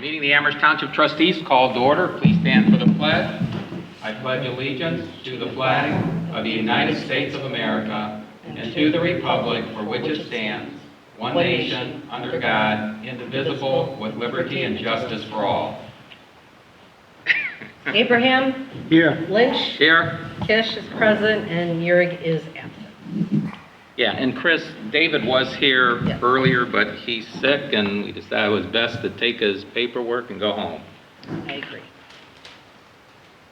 Meeting of the Amherst Township Trustees called to order. Please stand for the pledge. I pledge allegiance to the flag of the United States of America and to the republic for which it stands, one nation, under God, indivisible, with liberty and justice for all. Abraham? Here. Lynch? Here. Kish is present, and Urick is absent. Yeah, and Chris, David was here Yes. earlier, but he's sick, and we decided it was best to take his paperwork and go home. I agree.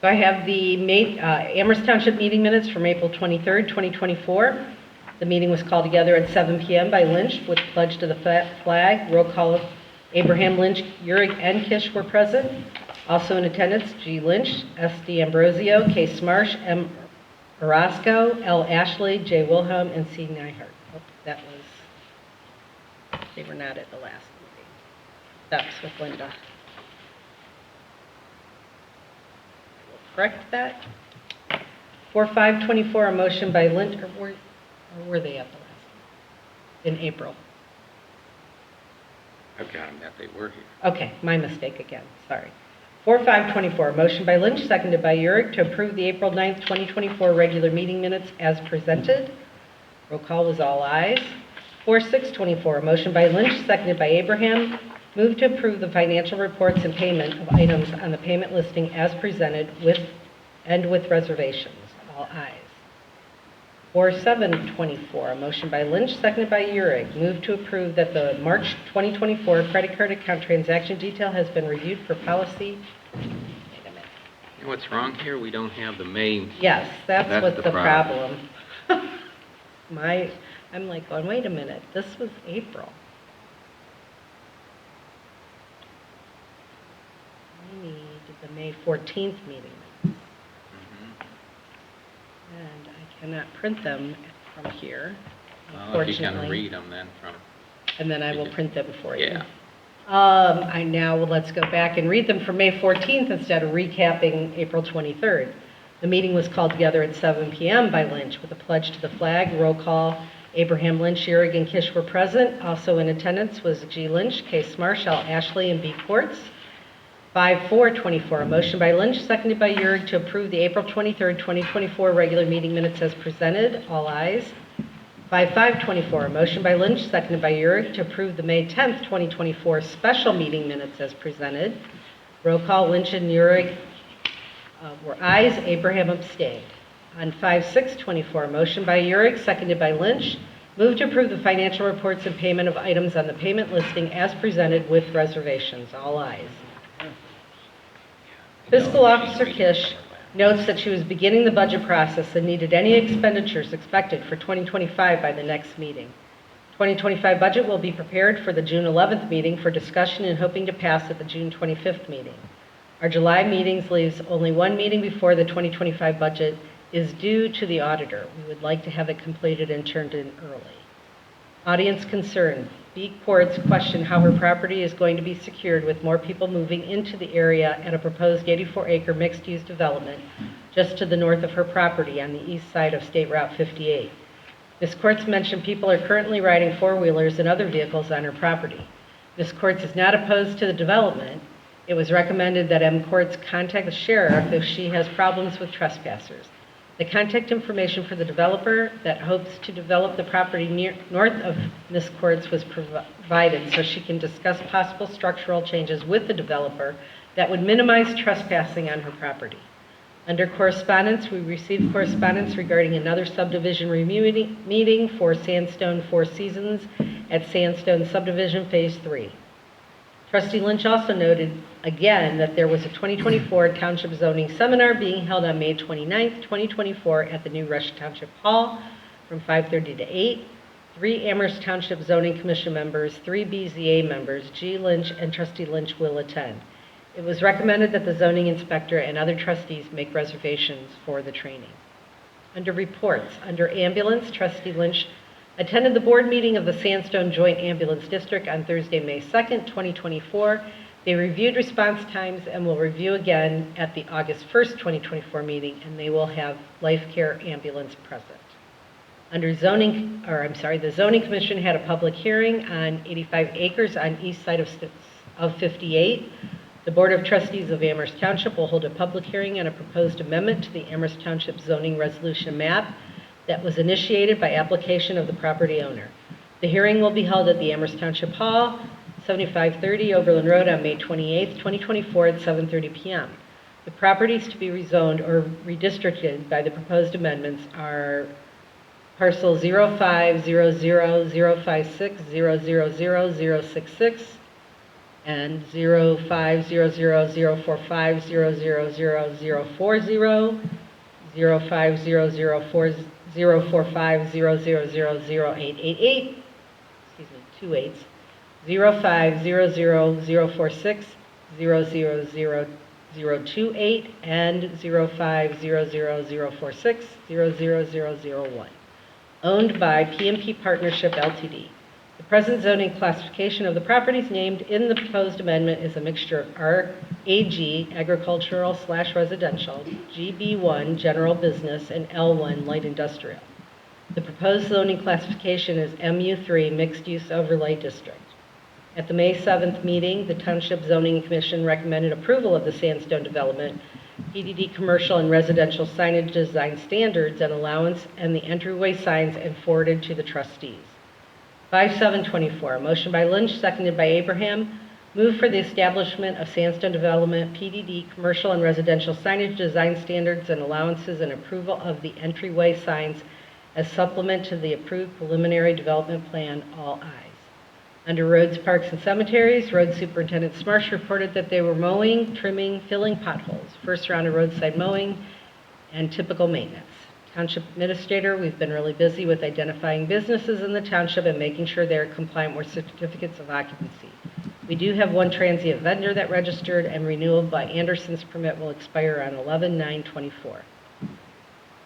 So I have the Amherst Township meeting minutes from April 23rd, 2024. The meeting was called together at 7 p.m. by Lynch with pledge to the flag. Roll call of Abraham, Lynch, Urick, and Kish were present. Also in attendance, G. Lynch, S. D. Ambrosio, K. Smarsh, M. Orozco, L. Ashley, J. Wilhelm, and C. Nyhart. Oh, they were not at the last meeting. That's with Linda. We'll correct that. 4/5/24, a motion by Lynch, or were they at the last meeting? In April. I've got them that they were here. Okay, my mistake again, sorry. 4/5/24, motion by Lynch, seconded by Urick, to approve the April 9th, 2024 regular meeting minutes as presented. Roll call was all ayes. 4/6/24, motion by Lynch, seconded by Abraham, move to approve the financial reports and payment of items on the payment listing as presented with reservations. All ayes. 4/7/24, a motion by Lynch, seconded by Urick, move to approve that the March 2024 credit card account transaction detail has been reviewed for policy. Wait a minute. You know what's wrong here? We don't have the May. Yes, that's That's what's the the problem. I'm like, going, wait a minute, this was April. I need the May 14th meeting. And I cannot print them from here, Well, if you can unfortunately. read them then from. And then I will print them for you. Yeah. Let's go back and read them for May 14th instead of recapping April 23rd. The meeting was called together at 7 p.m. by Lynch with a pledge to the flag. Roll call, Abraham, Lynch, Urick, and Kish were present. Also in attendance was G. Lynch, K. Smarsh, L. Ashley, and B. Quartz. 5/4/24, a motion by Lynch, seconded by Urick, to approve the April 23rd, 2024 regular meeting minutes as presented. All ayes. 5/5/24, a motion by Lynch, seconded by Urick, to approve the May 10th, 2024 special meeting minutes as presented. Roll call, Lynch and Urick were ayes. Abraham abstained. On 5/6/24, a motion by Urick, seconded by Lynch, move to approve the financial reports and payment of items on the payment listing as presented with reservations. All ayes. Fiscal Officer Kish notes that she was beginning the budget process and needed any expenditures expected for 2025 by the next meeting. 2025 budget will be prepared for the June 11th meeting for discussion and hoping to pass at the June 25th meeting. Our July meetings leaves only one meeting before the 2025 budget is due to the auditor. We would like to have it completed and turned in early. Audience concern. B. Quartz questioned how her property is going to be secured with more people moving into the area at a proposed 84-acre mixed-use development just to the north of her property on the east side of State Route 58. Ms. Quartz mentioned people are currently riding four-wheelers and other vehicles on her property. Ms. Quartz is not opposed to the development. It was recommended that M. Quartz contact the sheriff if she has problems with trespassers. The contact information for the developer that hopes to develop the property north of Ms. Quartz was provided so she can discuss possible structural changes with the developer that would minimize trespassing on her property. Under correspondence, we received correspondence regarding another subdivision review meeting for Sandstone Four Seasons at Sandstone Subdivision Phase 3. Trustee Lynch also noted again that there was a 2024 Township Zoning Seminar being held on May 29th, 2024 at the new Rush Township Hall from 5:30 to 8. 3 Amherst Township Zoning Commission members, 3 BZA members, G. Lynch and Trustee Lynch will attend. It was recommended that the zoning inspector and other trustees make reservations for the training. Under reports, under ambulance, Trustee Lynch attended the board meeting of the Sandstone Joint Ambulance District on Thursday, May 2nd, 2024. They reviewed response times and will review again at the August 1st, 2024 meeting, and they will have Life Care Ambulance present. Under the Zoning Commission had a public hearing on 85 acres on east side of of 58, the Board of Trustees of Amherst Township will hold a public hearing on a proposed amendment to the Amherst Township zoning resolution map that was initiated by application of the property owner. The hearing will be held at the Amherst Township Hall, 7530 Oberlin Road on May 28, 2024 at 7:30 p.m. The properties to be rezoned or redistricted by the proposed amendments are parcel 050056000066 and 050045000040, 0500404500008888, excuse me, 2 8s, 050046000028 and 050046000001. Owned by PMP Partnership Ltd. The present zoning classification of the properties named in the proposed amendment is a mixture of RAG, agricultural/residential, GB1, general business, and L1, light industrial. The proposed zoning classification is MU3, mixed-use overlay district. At the May 7th meeting, the Township Zoning Commission recommended approval of the sandstone development, PDD commercial and residential signage design standards and allowance, and the entryway signs, and forwarded to the trustees. 5724, a motion by Lynch, seconded by Abraham, move for the establishment of sandstone development, PDD commercial and residential signage design standards and allowances, and approval of the entryway signs as supplement to the approved preliminary development plan. All ayes. Under Roads, Parks, and Cemeteries, Road Superintendent Smarsh reported that they were mowing, trimming, filling potholes, first round of roadside mowing, and typical maintenance. Township Administrator, we've been really busy with identifying businesses in the township and making sure they're compliant with certificates of occupancy. We do have one transient vendor that registered, and renewal by Anderson's permit will expire on 11/9/24.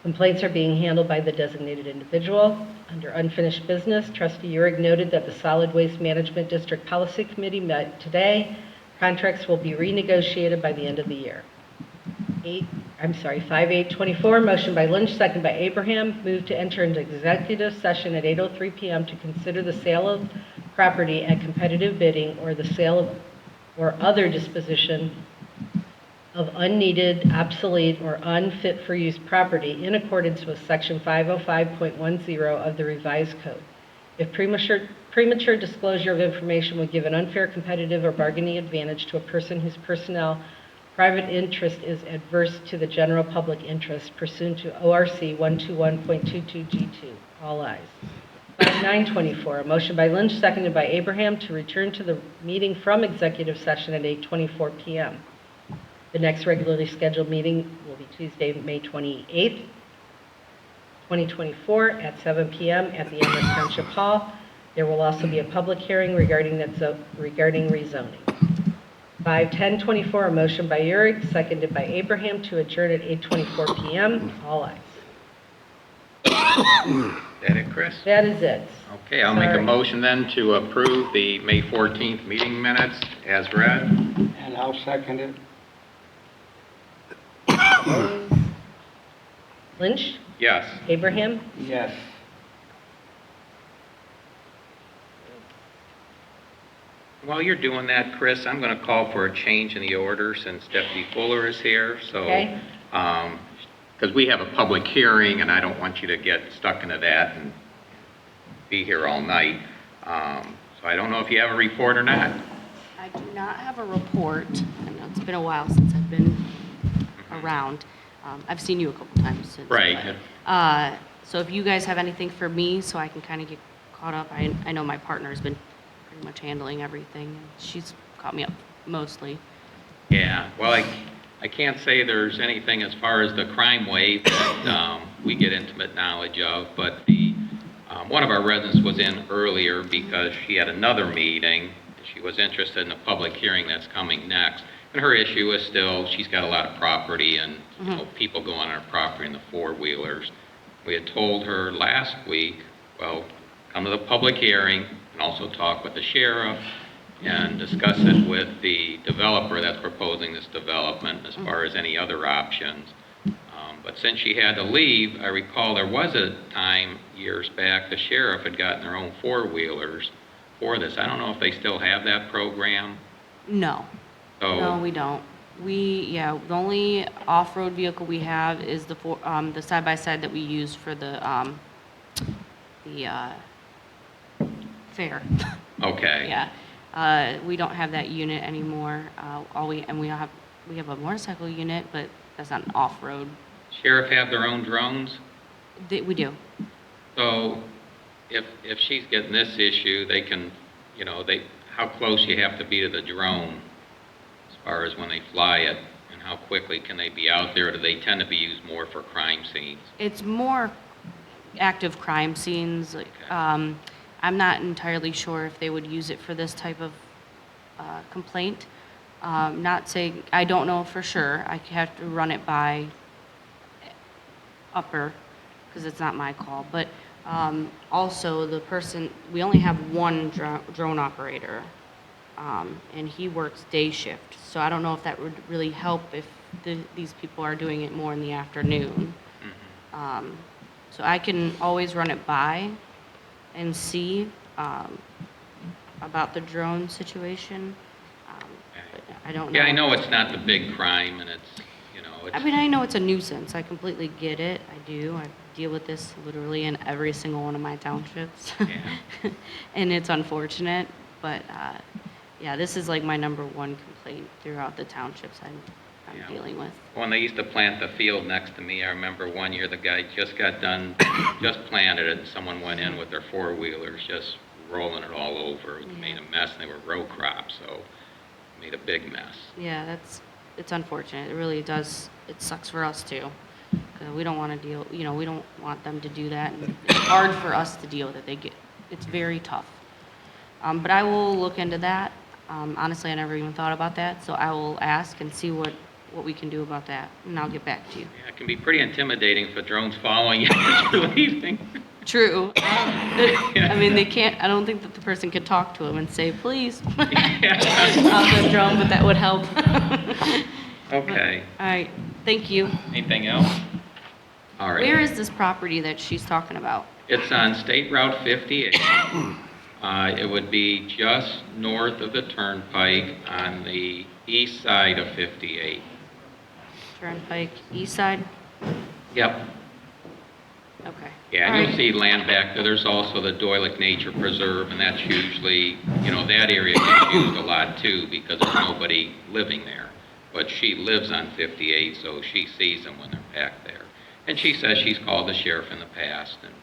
Complaints are being handled by the designated individual. Under unfinished business, Trustee Uhrig noted that the Solid Waste Management District Policy Committee met today. Contracts will be renegotiated by the end of the year. 5824, motion by Lynch, second by Abraham, moved to enter into executive session at 8:03 p.m. to consider the sale of property at competitive bidding or the sale of or other disposition of unneeded, obsolete, or unfit for use property in accordance with Section 505.10 of the revised code. If premature disclosure of information would give an unfair competitive or bargaining advantage to a person whose personnel private interest is adverse to the general public interest pursuant to ORC 121.22G2. All ayes. 5924, a motion by Lynch, seconded by Abraham, to return to the meeting from executive session at 8:24 p.m. The next regularly scheduled meeting will be Tuesday, May 28th, 2024 at 7 p.m. at the Amherst Township Hall. There will also be a public hearing regarding rezoning. 51024, a motion by Uhrig, seconded by Abraham, to adjourn at 8:24 p.m. All ayes. That it, Chris? That is it. Okay, I'll make a motion then to approve the May 14th meeting minutes as read. And I'll second it. Lynch? Yes. Abraham? Yes. While you're doing that, Chris, I'm going to call for a change in the order since Deputy Fuller is here. So, Okay. Because we have a public hearing, and I don't want you to get stuck into that and be here all night. So I don't know if you have a report or not. I do not have a report. I know it's been a while since I've been around. I've seen you a couple times since. Right. But, so if you guys have anything for me, so I can kind of get caught up. I know my partner's been pretty much handling everything. She's caught me up mostly. Yeah, well, I can't say there's anything as far as the crime wave that we get intimate knowledge of, but one of our residents was in earlier because she had another meeting. She was interested in the public hearing that's coming next. And her issue is still, she's got a lot of property and you know, people go on her property in the four-wheelers. We had told her last week, well, come to the public hearing and also talk with the sheriff and discuss it with the developer that's proposing this development as far as any other options. But since she had to leave, I recall there was a time years back the sheriff had gotten their own four-wheelers for this. I don't know if they still have that program. No. So, No, we don't. The only off-road vehicle we have is the side-by-side that we use for the fair. okay. Yeah. We don't have that unit anymore. We have a motorcycle unit, but that's not an off-road. Sheriff have their own drones? We do. So if she's getting this issue, they can, how close you have to be to the drone as far as when they fly it, and how quickly can they be out there? Or do they tend to be used more for crime scenes? It's more active crime scenes. Okay. I'm not entirely sure if they would use it for this type of complaint. Not saying, I don't know for sure. I have to run it by upper, because it's not my call. But also we only have one drone operator, and he works day shift. So I don't know if that would really help if these people are doing it more in the afternoon. Mm-hmm. So I can always run it by and see about the drone situation. But I don't know. Yeah, I know it's not the big crime, and it's. I know it's a nuisance. I completely get it. I do. I deal with this literally in every single one of my townships. Yeah. And it's unfortunate, but this is like my number one complaint throughout the townships I'm Yeah. dealing with. When they used to plant the field next to me, I remember one year the guy just got done, just planted it, and someone went in with their four-wheelers, just rolling it all over. It made a mess, and they were row crops, so it made a big mess. Yeah, it's unfortunate. It really does. It sucks for us too. 'Cause we don't want to deal, we don't want them to do that. And it's hard for us to deal with it. It's very tough. But I will look into that. Honestly, I never even thought about that. So I will ask and see what we can do about that. And I'll get back to you. Yeah, it can be pretty intimidating if a drone's following you as you're leaving. True. I mean, I don't think that the person could talk to him and say, please, off the drone, but that would help. Okay. All right, thank you. Anything else? All right. Where is this property that she's talking about? It's on State Route 58. It would be just north of the turnpike on the east side of 58. Turnpike, east side? Yep. Okay. Yeah, All and you'll right. see land back there. There's also the Doylick Nature Preserve, and that's usually, that area gets used a lot too because there's nobody living there. But she lives on 58, so she sees them when they're back there. And she says she's called the sheriff in the past, and,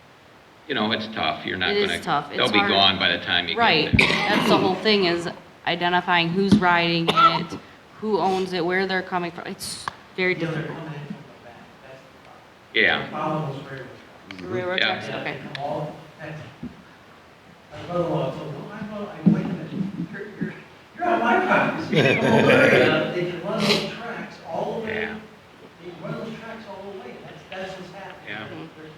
it's tough. You're not It going to... is tough. They'll It's be hard. gone by the time you Right, get there. that's the whole thing, is identifying who's riding it, who owns it, where they're coming from. It's very They're difficult. coming in from the back, that's the problem. Yeah. Follow those railroad tracks. Railroad Yeah. tracks, Yeah, okay. they come all, and my brother-in-law told me, wait a minute, you're on my property. They can run those tracks all the way, Yeah. they can run those tracks all the way, that's what's happening. Yeah.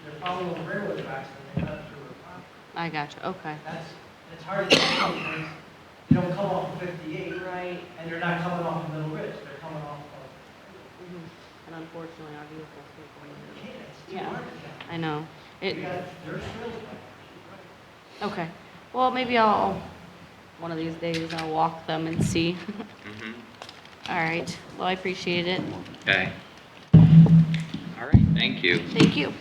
They're following those railroad tracks and they cut through the property. I gotcha, okay. It's hard to tell because you don't come off of 58. Right. And they're not coming off of Middle Ridge, they're coming off of. And unfortunately, our vehicles can't go in You can't, it's too Yeah. hard to tell. I know. There's trails back there. Okay. Well, maybe one of these days, I'll walk them and see. Mhm. All right. Well, I appreciate it. Okay. All right, thank you. Thank you.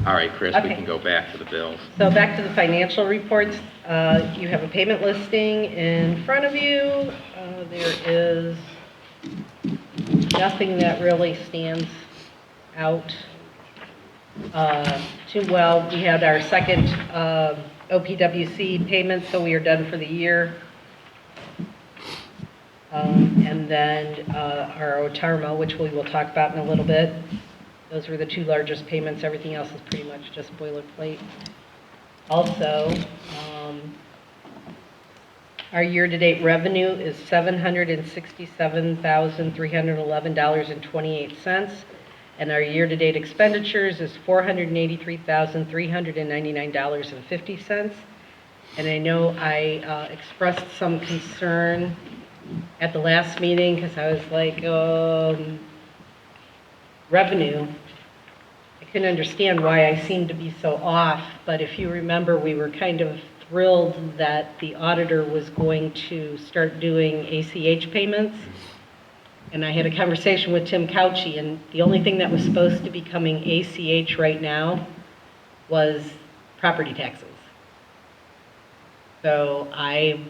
All right, Chris, we Okay. can go back to the bills. So back to the financial reports. You have a payment listing in front of you. There is nothing that really stands out too well. We had our second OPWC payment, so we are done for the year. And then our OTARMA, which we will talk about in a little bit. Those were the two largest payments. Everything else is pretty much just boilerplate. Also, our year-to-date revenue is $767,311.28, and our year-to-date expenditures is $483,399.50. And I know I expressed some concern at the last meeting because I was like, revenue. I couldn't understand why I seemed to be so off, but if you remember, we were kind of thrilled that the auditor was going to start doing ACH payments. And I had a conversation with Tim Couchy, and the only thing that was supposed to be coming ACH right now was property taxes. So I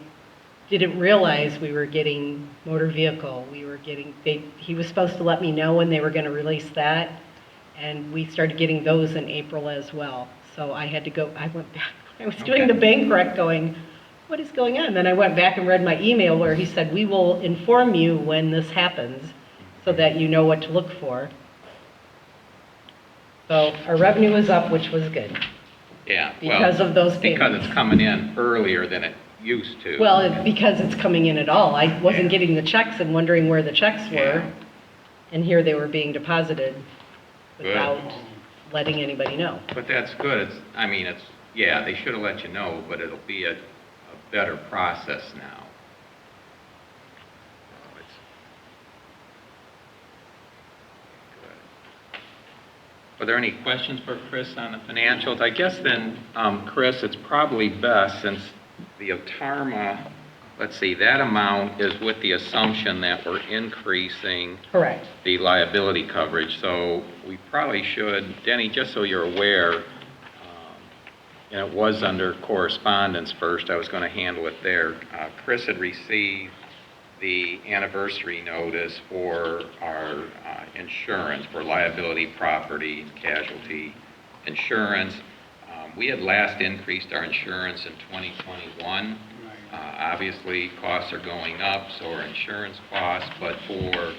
didn't realize we were getting motor vehicle. He was supposed to let me know when they were going to release that, and we started getting those in April as well. So I went back, I was doing the bank rec going, what is going on? Then I went back and read my email where he said, we will inform you when this happens so that you know what to look for. So our revenue was up, which was good. Yeah. Because of those payments. Because it's coming in earlier than it used to. Well, because it's coming in at all. I wasn't getting the checks and wondering where the checks were. Yeah. And here they were being deposited Good. without letting anybody know. But that's good. Yeah, they should have let you know, but it'll be a better process now. So it's good. Are there any questions for Chris on the financials? I guess then, Chris, it's probably best since the OTARMA, let's see, that amount is with the assumption that we're increasing Correct. the liability coverage. So we probably should, Denny, just so you're aware, and it was under correspondence first. I was going to handle it there. Chris had received the anniversary notice for our insurance, for liability, property, and casualty insurance. We had last increased our insurance in 2021. Obviously, costs are going up, so are insurance costs, but for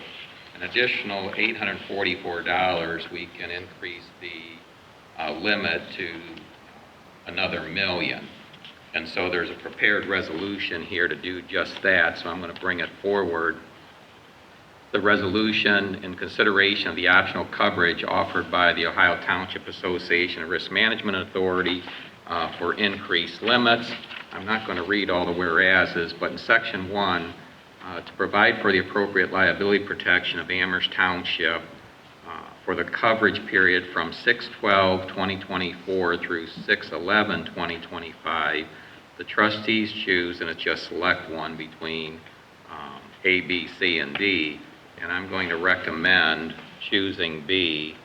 an additional $844, we can increase the limit to another $1 million. And so there's a prepared resolution here to do just that, so I'm going to bring it forward. The resolution in consideration of the optional coverage offered by the Ohio Township Association and Risk Management Authority for increased limits. I'm not going to read all the whereases, but in Section 1, to provide for the appropriate liability protection of Amherst Township for the coverage period from 6/12/2024 through 6/11/2025, the trustees choose, and it's just select one between A, B, C, and D, and I'm going to recommend choosing B,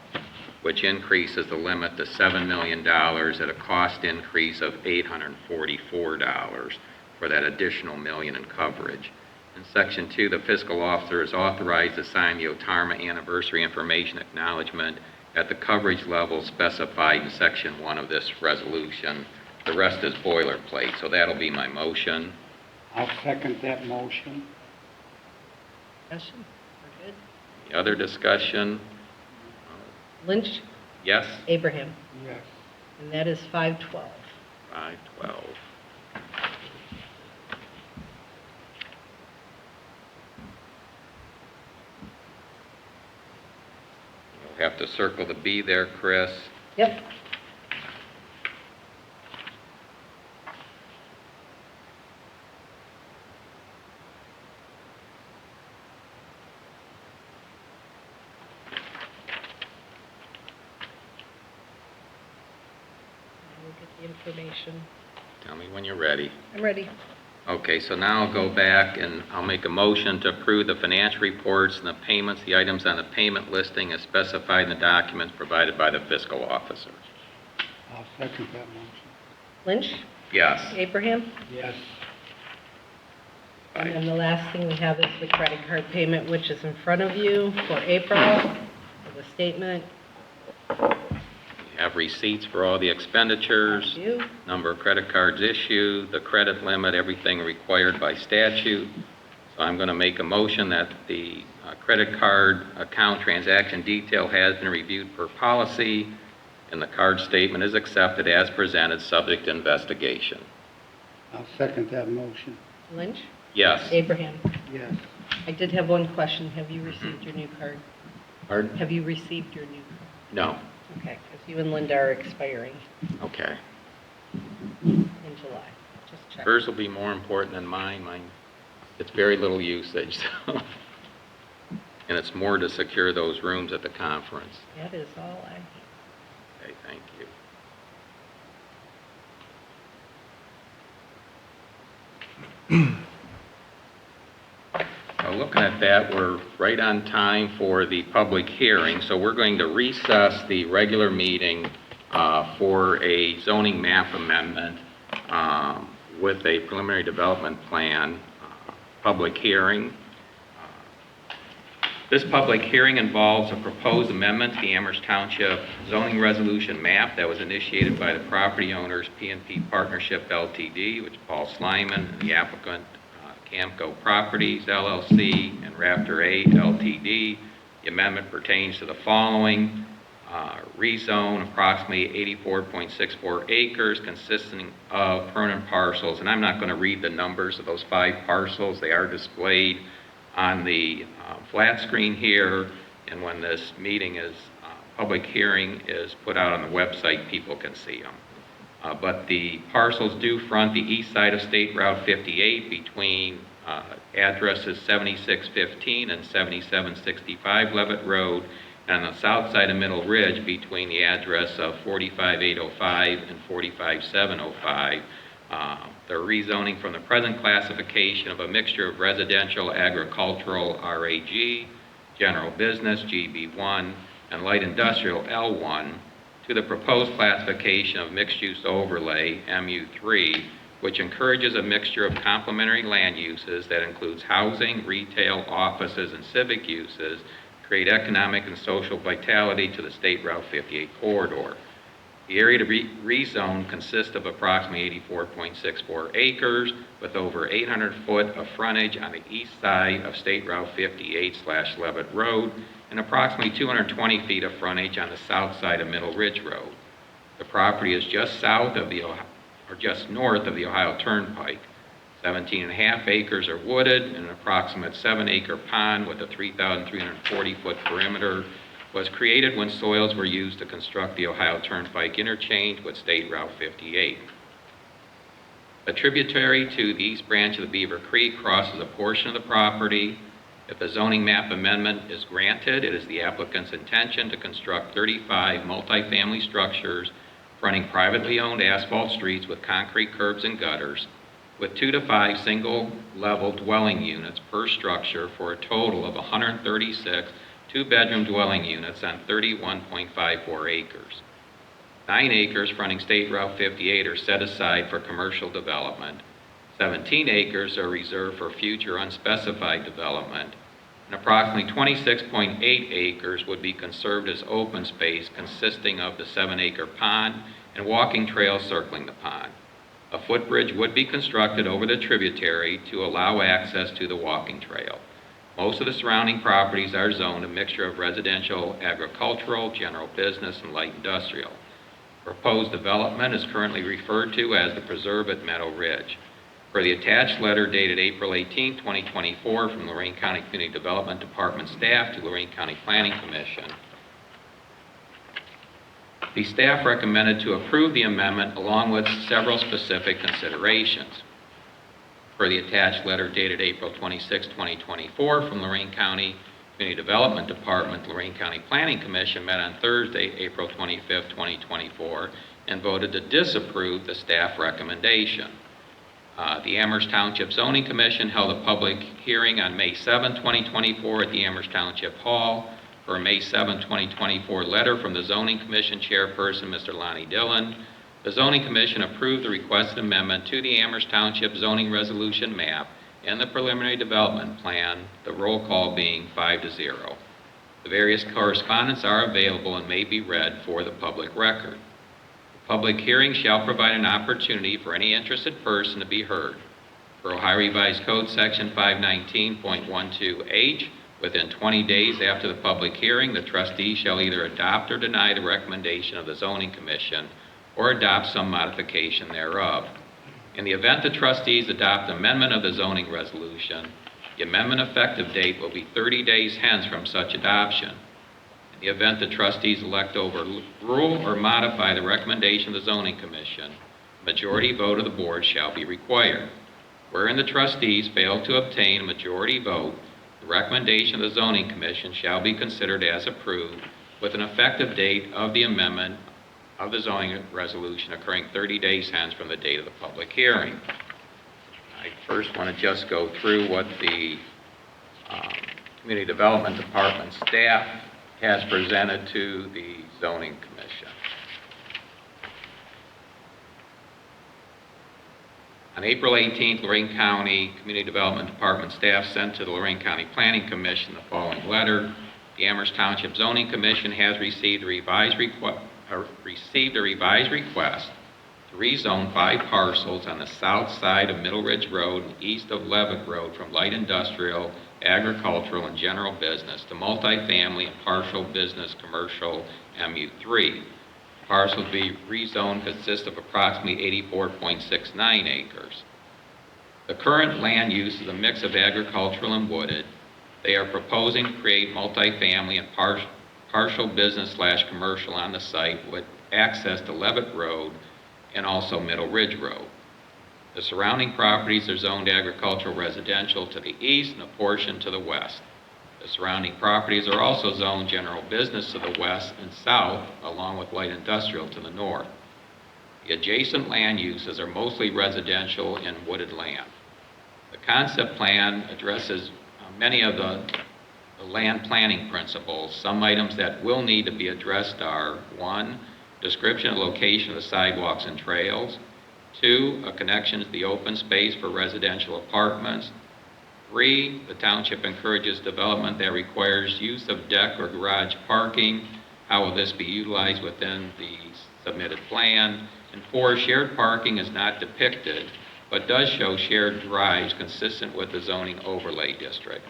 which increases the limit to $7 million at a cost increase of $844 for that additional $1 million in coverage. In Section 2, the fiscal officer is authorized to sign the OTARMA anniversary information acknowledgement at the coverage level specified in Section 1 of this resolution. The rest is boilerplate, so that'll be my motion. I'll second that motion. Discussion? We're good. The other discussion? Lynch? Yes? Abraham? Yes. And that is 512. 512. You'll have to circle the B there, Chris. Yep. We'll get the information. Tell me when you're ready. I'm ready. Okay, so now I'll go back and I'll make a motion to approve the financial reports and the payments, the items on the payment listing as specified in the documents provided by the fiscal officer. I'll second that motion. Lynch? Yes. Abraham? Yes. And then the last thing we have is the credit card payment, which is in front of you for April, for the statement. We have receipts for all the expenditures, Thank you. number of credit cards issued, the credit limit, everything required by statute. So I'm going to make a motion that the credit card account transaction detail has been reviewed per policy, and the card statement is accepted as presented, subject to investigation. I'll second that motion. Lynch? Yes. Abraham? Yes. I did have one question. Have you received your new card? Pardon? Have you received your new card? No. Okay, because you and Linda are expiring Okay. in July. Just check. Hers will be more important than mine. It's very little usage, so. And it's more to secure those rooms at the conference. That is all I have. Okay, thank you. Looking at that, we're right on time for the public hearing, so we're going to recess the regular meeting for a zoning map amendment with a preliminary development plan public hearing. This public hearing involves a proposed amendment to the Amherst Township zoning resolution map that was initiated by the property owners P&P Partnership LTD, which is Paul Slyman, and the applicant Camco Properties LLC and Raptor A LTD. The amendment pertains to the following: rezone approximately 84.64 acres consisting of permanent parcels, and I'm not going to read the numbers of those 5 parcels. They are displayed on the flat screen here, and when this meeting is, public hearing is put out on the website, people can see them. But the parcels do front the east side of State Route 58 between addresses 7615 and 7765 Levitt Road, and on the south side of Middle Ridge between the address of 45805 and 45705. They're rezoning from the present classification of a mixture of residential, agricultural, RAG, general business, GB1, and light industrial, L1, to the proposed classification of mixed-use overlay, MU3, which encourages a mixture of complementary land uses that includes housing, retail, offices, and civic uses, create economic and social vitality to the State Route 58 corridor. The area to be rezoned consists of approximately 84.64 acres with over 800 foot of frontage on the east side of State Route 58/Levitt Road and approximately 220 feet of frontage on the south side of Middle Ridge Road. The property is just north of the Ohio Turnpike. 17.5 acres are wooded, and an approximate 7-acre pond with a 3,340 foot perimeter was created when soils were used to construct the Ohio Turnpike interchange with State Route 58. A tributary to the east branch of the Beaver Creek crosses a portion of the property. If the zoning map amendment is granted, it is the applicant's intention to construct 35 multifamily structures fronting privately owned asphalt streets with concrete curbs and gutters, with 2 to 5 single-level dwelling units per structure for a total of 136 two-bedroom dwelling units on 31.54 acres. 9 acres fronting State Route 58 are set aside for commercial development. 17 acres are reserved for future unspecified development, and approximately 26.8 acres would be conserved as open space consisting of the 7-acre pond and walking trails circling the pond. A footbridge would be constructed over the tributary to allow access to the walking trail. Most of the surrounding properties are zoned a mixture of residential, agricultural, general business, and light industrial. Proposed development is currently referred to as the Preserve at Meadow Ridge. For the attached letter dated April 18, 2024, from Lorraine County Community Development Department staff to Lorraine County Planning Commission, the staff recommended to approve the amendment along with several specific considerations. For the attached letter dated April 26, 2024, from Lorraine County Community Development Department, Lorraine County Planning Commission met on Thursday, April 25, 2024, and voted to disapprove the staff recommendation. The Amherst Township Zoning Commission held a public hearing on May 7, 2024 at the Amherst Township Hall for a May 7, 2024 letter from the Zoning Commission Chairperson, Mr. Lonnie Dillon. The Zoning Commission approved the requested amendment to the Amherst Township Zoning Resolution Map and the Preliminary Development Plan, the roll call being 5-0. The various correspondence are available and may be read for the public record. The public hearing shall provide an opportunity for any interested person to be heard. Per Ohio Revised Code Section 519.12H, within 20 days after the public hearing, the trustee shall either adopt or deny the recommendation of the Zoning Commission or adopt some modification thereof. In the event the trustees adopt amendment of the zoning resolution, the amendment effective date will be 30 days hence from such adoption. In the event the trustees elect to overrule or modify the recommendation of the Zoning Commission, a majority vote of the board shall be required. Wherein the trustees fail to obtain a majority vote, the recommendation of the Zoning Commission shall be considered as approved with an effective date of the amendment of the zoning resolution occurring 30 days hence from the date of the public hearing. I first want to just go through what the Community Development Department staff has presented to the Zoning Commission. On April 18th, Lorraine County Community Development Department staff sent to the Lorraine County Planning Commission the following letter. The Amherst Township Zoning Commission has received a revised request to rezone 5 parcels on the south side of Middle Ridge Road and east of Levitt Road from light industrial, agricultural, and general business to multifamily and partial business commercial MU3. Parcels to be rezoned consist of approximately 84.69 acres. The current land use is a mix of agricultural and wooded. They are proposing to create multifamily and partial business/commercial on the site with access to Levitt Road and also Middle Ridge Road. The surrounding properties are zoned agricultural residential to the east and a portion to the west. The surrounding properties are also zoned general business to the west and south, along with light industrial to the north. The adjacent land uses are mostly residential and wooded land. The concept plan addresses many of the land planning principles. Some items that will need to be addressed are: 1, description and location of the sidewalks and trails; 2, a connection to the open space for residential apartments; 3, the township encourages development that requires use of deck or garage parking. How will this be utilized within the submitted plan? And 4, shared parking is not depicted, but does show shared drives consistent with the zoning overlay district.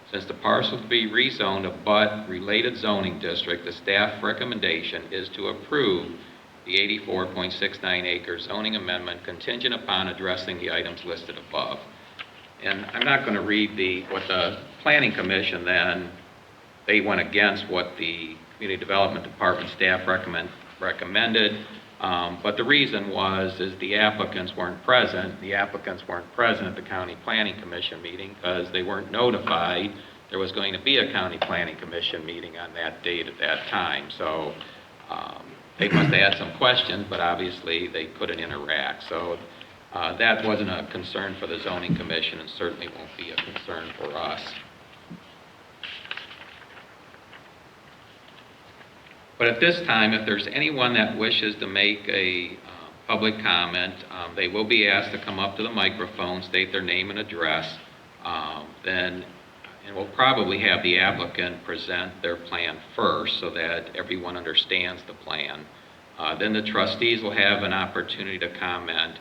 Since the parcel to be rezoned abut related zoning district, the staff recommendation is to approve the 84.69 acre zoning amendment contingent upon addressing the items listed above. And I'm not going to read what the Planning Commission then, they went against what the Community Development Department staff recommended. But the reason is the applicants weren't present. The applicants weren't present at the County Planning Commission meeting because they weren't notified there was going to be a County Planning Commission meeting on that date at that time. So they must have had some questions, but obviously they couldn't interact. So that wasn't a concern for the Zoning Commission and certainly won't be a concern for us. But at this time, if there's anyone that wishes to make a public comment, they will be asked to come up to the microphone, state their name and address, and we'll probably have the applicant present their plan first so that everyone understands the plan. Then the trustees will have an opportunity to comment.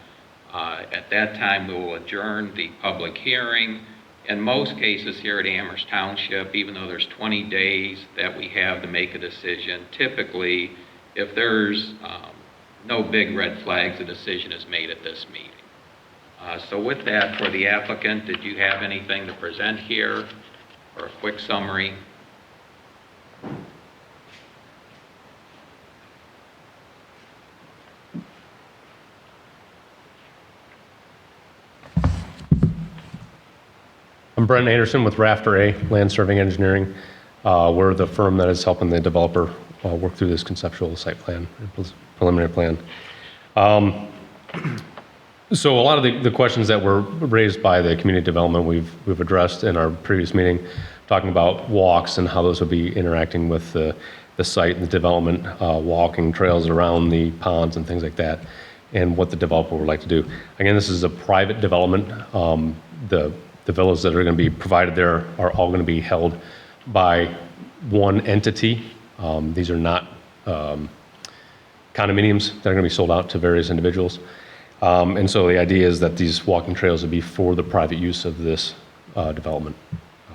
At that time, we will adjourn the public hearing. In most cases here at Amherst Township, even though there's 20 days that we have to make a decision, typically, if there's no big red flags, a decision is made at this meeting. So with that, for the applicant, did you have anything to present here or a quick summary? I'm Brent Anderson with Rafter A, Land Surveying Engineering. We're the firm that is helping the developer work through this conceptual site plan, preliminary plan. So a lot of the questions that were raised by the community development we've addressed in our previous meeting, talking about walks and how those will be interacting with the site and the development, walking trails around the ponds and things like that, and what the developer would like to do. Again, this is a private development. The villas that are going to be provided there are all going to be held by one entity. These are not condominiums that are going to be sold out to various individuals. And so the idea is that these walking trails would be for the private use of this development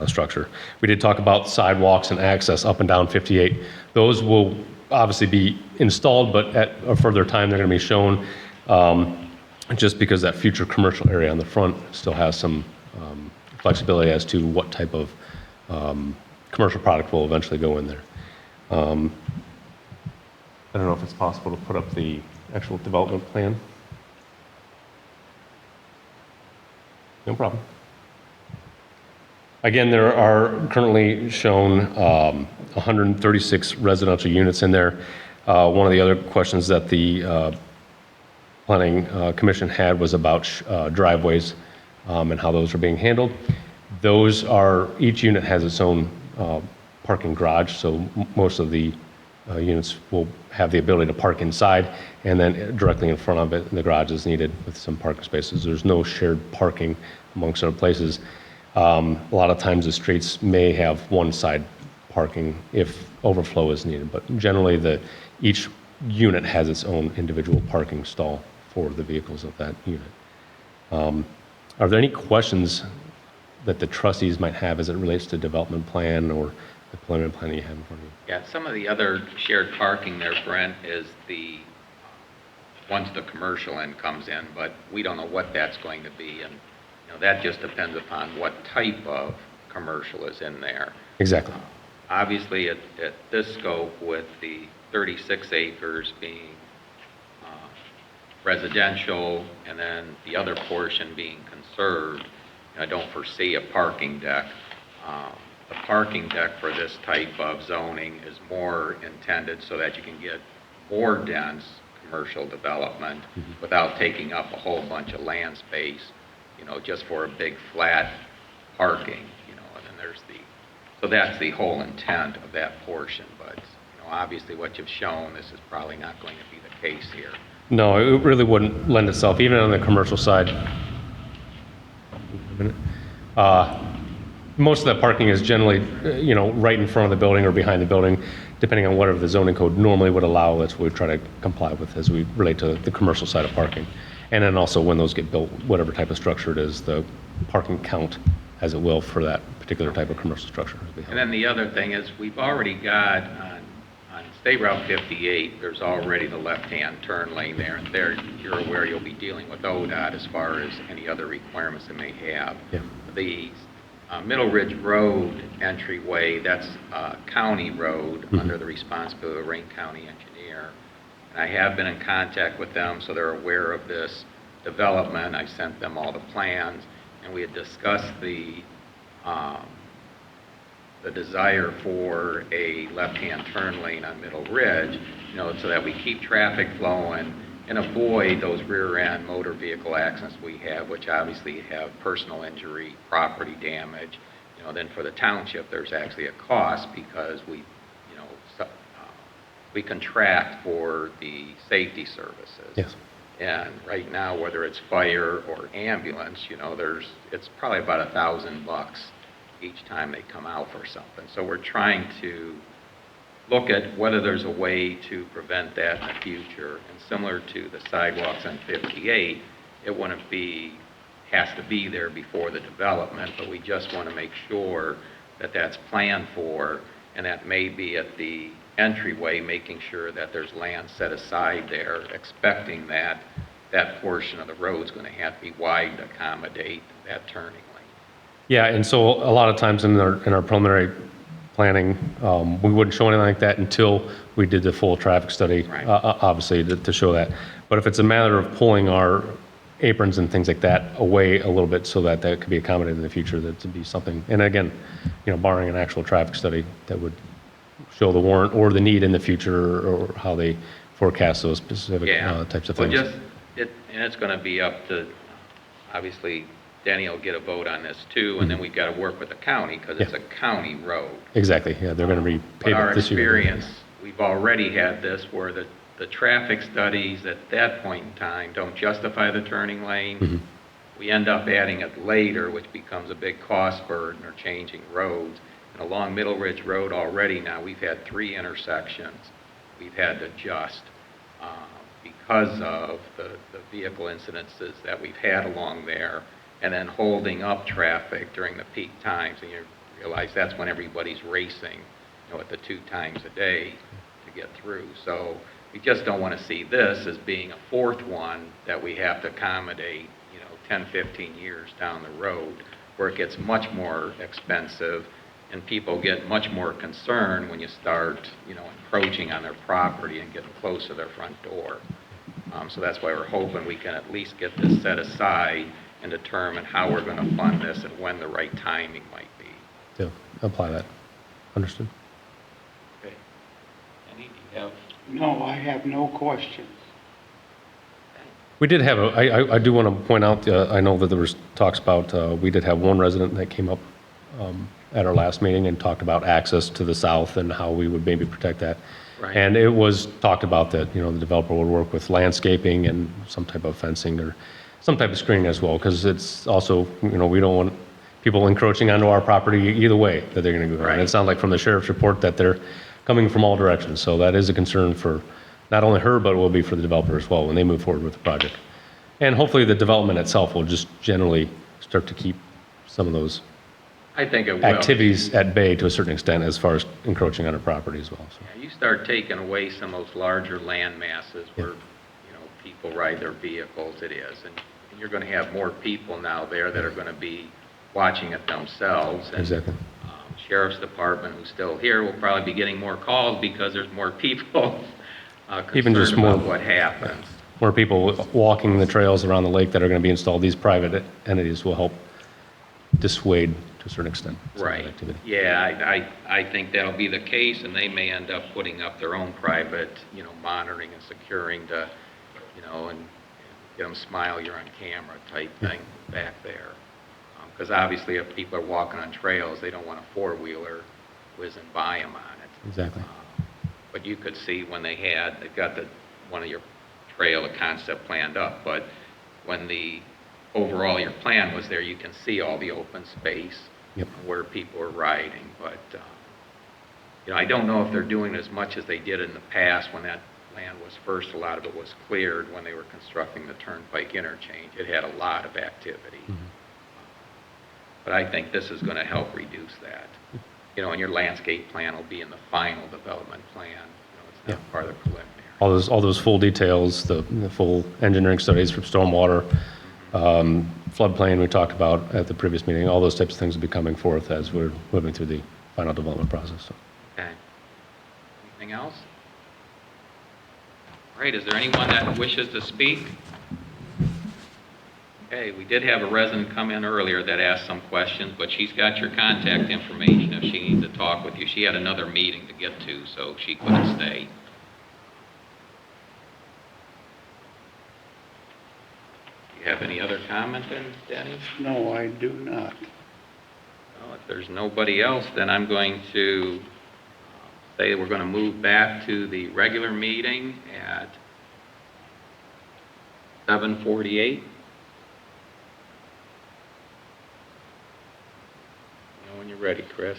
structure. We did talk about sidewalks and access up and down 58. Those will obviously be installed, but at a further time they're going to be shown just because that future commercial area on the front still has some flexibility as to what type of commercial product will eventually go in there. I don't know if it's possible to put up the actual development plan. No problem. Again, there are currently shown 136 residential units in there. One of the other questions that the Planning Commission had was about driveways. and how those are being handled. Those are, each unit has its own parking garage, so most of the units will have the ability to park inside, and then directly in front of it, the garage is needed with some parking spaces. There's no shared parking amongst other places. A lot of times the streets may have one side parking if overflow is needed, but generally each unit has its own individual parking stall for the vehicles of that unit. Are there any questions that the trustees might have as it relates to development plan or the preliminary plan that you have in front of you? Yeah, some of the other shared parking there, Brent, is once the commercial end comes in, but we don't know what that's going to be, and that just depends upon what type of commercial is in there. Exactly. Obviously, at this scope, with the 36 acres being residential and then the other portion being conserved, I don't foresee a parking deck. The parking deck for this type of zoning is more intended so that you can get more dense commercial development without taking up a whole bunch of land space, just for a big flat parking, and then so that's the whole intent of that portion. But, obviously what you've shown, this is probably not going to be the case here. No, it really wouldn't lend itself, even on the commercial side. Most of that parking is generally, right in front of the building or behind the building, depending on whatever the zoning code normally would allow. That's what we try to comply with as we relate to the commercial side of parking. And then also when those get built, whatever type of structure it is, the parking count, as it will, for that particular type of commercial structure. And then the other thing is, we've already got on State Route 58, there's already the left-hand turn lane there, and there you're aware you'll be dealing with ODOT as far as any other requirements it may have. Yeah. The Middle Ridge Road entryway, that's a county road under the responsibility of the Rankin County engineer. And I have been in contact with them, so they're aware of this development. I sent them all the plans, and we had discussed the desire for a left-hand turn lane on Middle Ridge, so that we keep traffic flowing and avoid those rear-end motor vehicle accidents we have, which obviously have personal injury, property damage. Then for the township, there's actually a cost because we contract for the safety services. Yes. And right now, whether it's fire or ambulance, it's probably about $1,000 each time they come out for something. So we're trying to look at whether there's a way to prevent that in the future. And similar to the sidewalks on 58, it wouldn't has to be there before the development, but we just want to make sure that that's planned for, and that may be at the entryway, making sure that there's land set aside there, expecting that that portion of the road is going to have to be wide to accommodate that turning lane. Yeah, and so a lot of times in our preliminary planning, we wouldn't show anything like that until we did the full traffic study, Right. Obviously, to show that. But if it's a matter of pulling our aprons and things like that away a little bit so that could be accommodated in the future, that to be something, and again, barring an actual traffic study that would show the warrant or the need in the future or how they forecast those specific types of things. And it's going to be up to, obviously, Denny will get a vote on this too, and then we've got to work with the county because it's a county road. Exactly, yeah, they're going to But our repave it this year. experience, we've already had this where the traffic studies at that point in time don't justify the turning lane. We end up adding it later, which becomes a big cost burden or changing roads. And along Middle Ridge Road already now, we've had 3 intersections we've had to adjust because of the vehicle incidences that we've had along there, and then holding up traffic during the peak times. And you realize that's when everybody's racing, at the 2 times a day to get through. So we just don't want to see this as being a 4th one that we have to accommodate, 10, 15 years down the road, where it gets much more expensive and people get much more concerned when you start, encroaching on their property and getting close to their front door. So that's why we're hoping we can at least get this set aside and determine how we're going to fund this and when the right timing might be. Yeah, apply that. Understood. Okay. Any, do you have? No, I have no questions. We did have, I do want to point out, I know that there was talks about, we did have one resident that came up at our last meeting and talked about access to the south and how we would maybe protect that. Right. And it was talked about that, the developer would work with landscaping and some type of fencing or some type of screening as well, because it's also, we don't want people encroaching onto our property either way that they're going to go. Right. And it sounds like from the sheriff's report that they're coming from all directions. So that is a concern for not only her, but it will be for the developer as well when they move forward with the project. And hopefully the development itself will just generally start to keep some of those I think it will. activities at bay to a certain extent as far as encroaching on our property as well. So, Yeah, you start taking away some of those larger land masses where, people ride their vehicles, it is. And you're going to have more people now there that are going to be watching it themselves. And, Exactly. Sheriff's Department, who's still here, will probably be getting more calls because there's more people Even just concerned more- about what happens. more people walking the trails around the lake that are going to be installed, these private entities will help dissuade to a certain extent. some of that Right. activity. Yeah, I think that'll be the case, and they may end up putting up their own private, monitoring and securing to, and get them smile, you're on camera type thing back there. Because obviously if people are walking on trails, they don't want a four-wheeler whizzing by them on it. Exactly. But you could see when they've got one of your trail, the concept planned up, but when overall your plan was there, you can see all the open space. Yep. Where people are riding, but, I don't know if they're doing as much as they did in the past when that land was first, a lot of it was cleared when they were constructing the Turnpike interchange. It had a lot of activity. But I think this is going to help reduce that. And your landscape plan will be in the final development plan. It's not part of the preliminary. All those full details, the full engineering studies for stormwater, floodplain we talked about at the previous meeting, all those types of things will be coming forth as we're moving through the final development process. So. Okay. Anything else? All right, is there anyone that wishes to speak? Okay, we did have a resident come in earlier that asked some questions, but she's got your contact information if she needs to talk with you. She had another meeting to get to, so she couldn't stay. Do you have any other comment then, Denny? No, I do not. Well, if there's nobody else, then I'm going to say we're going to move back to the regular meeting at 7:48. When you're ready, Chris.